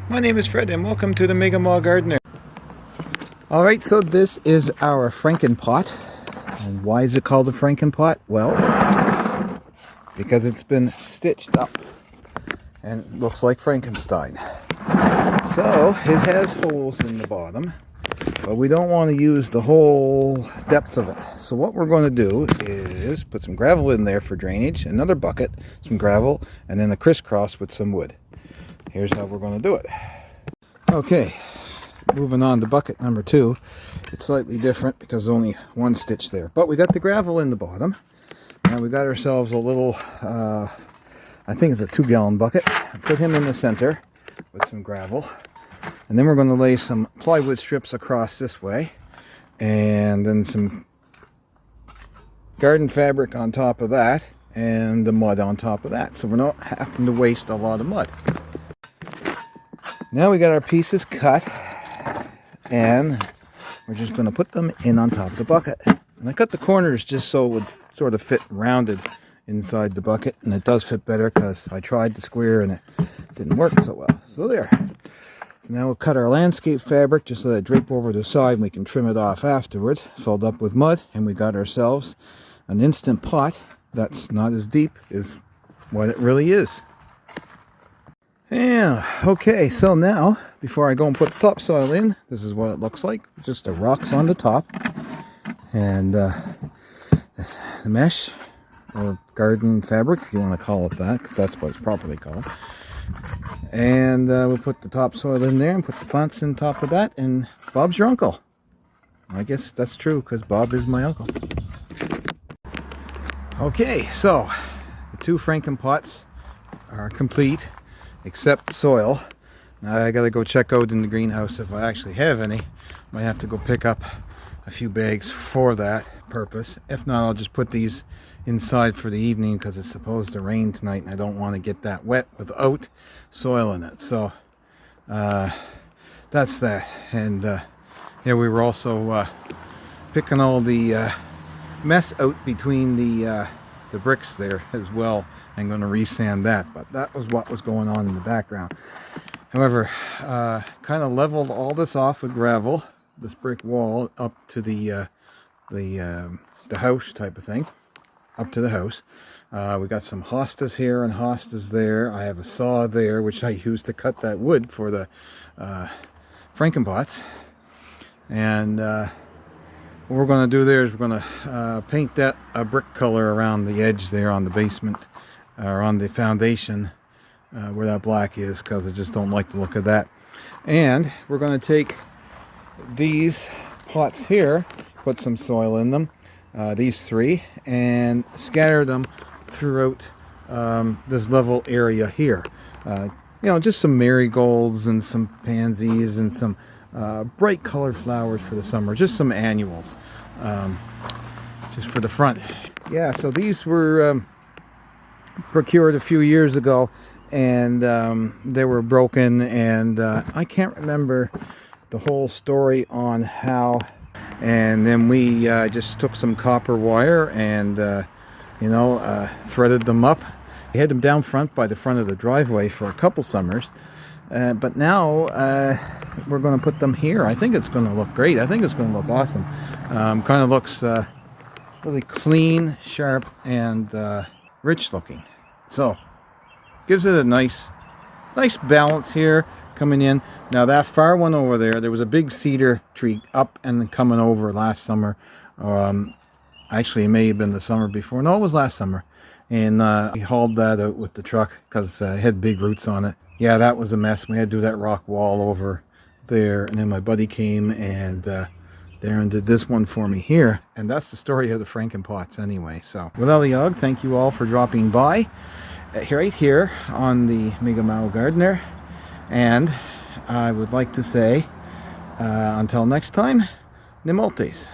My name is Fred and welcome to the kmaq Gardener. Alright, so this is our FrankenPot. And why is it called a FrankenPot? Well, because it's been stitched up and it looks like Frankenstein. So it has holes in the bottom, but we don't want to use the whole depth of it. So what we're going to do is put some gravel in there for drainage, another bucket, some gravel, and then a crisscross with some wood. Here's how we're going to do it. Okay, moving on to bucket number 2. It's slightly different because there's only one stitch there. But we got the gravel in the bottom. And we got ourselves a little, I think it's a 2-gallon bucket. Put him in the center with some gravel. And then we're going to lay some plywood strips across this way. And then some garden fabric on top of that. And the mud on top of that. So we're not having to waste a lot of mud. Now we got our pieces cut, and we're just going to put them in on top of the bucket. And I cut the corners just so it would sort of fit rounded inside the bucket, and it does fit better because I tried the square and it didn't work so well. So there. So now we'll cut our landscape fabric, just let it drape over the side, and we can trim it off afterwards, filled up with mud, and we got ourselves an instant pot that's not as deep as what it really is. Yeah, okay, so now, before I go and put the topsoil in, this is what it looks like. Just the rocks on the top, and the mesh, or garden fabric, if you want to call it that, because that's what it's properly called. And we'll put the topsoil in there, and put the plants in top of that, and Bob's your uncle. I guess that's true, because Bob is my uncle. Okay, so, the 2 FrankenPots are complete. Except soil. Now I gotta go check out in the greenhouse if I actually have any. Might have to go pick up a few bags for that purpose. If not, I'll just put these inside for the evening because it's supposed to rain tonight and I don't want to get that wet without soil in it. So that's that. And yeah, we were also picking all the mess out between the bricks there as well. I'm going to resand that, but that was what was going on in the background. However, kind of leveled all this off with gravel, this brick wall up to the house type of thing, up to the house. We got some hostas here and hostas there. I have a saw there, which I used to cut that wood for the FrankenPots. And what we're going to do there is we're going to paint that a brick color around the edge there on the basement. Or on the foundation where that black is, because I just don't like the look of that. And we're going to take these pots here, put some soil in them, these 3, and scatter them throughout this level area here. You know, just some marigolds and some pansies and some bright colored flowers for the summer, just some annuals, just for the front. Yeah, so these were procured a few years ago, and they were broken, and I can't remember the whole story on how. And then we just took some copper wire and threaded them up. We had them down front by the front of the driveway for a couple summers, but now we're going to put them here. I think it's going to look great. I think it's going to look awesome. Kind of looks really clean, sharp, and rich looking. So gives it a nice balance here coming in. Now that far one over there was a big cedar tree up and coming over last summer. Actually, it may have been the summer before. No, it was last summer. And we hauled that out with the truck because it had big roots on it. Yeah, that was a mess. We had to do that rock wall over there. And then my buddy came and Darren did this one for me here, and that's the story of the FrankenPots anyway. So, without a yog, thank you all for dropping by right here on the kmaq Gardener, and I would like to say, until next time, Nimultes.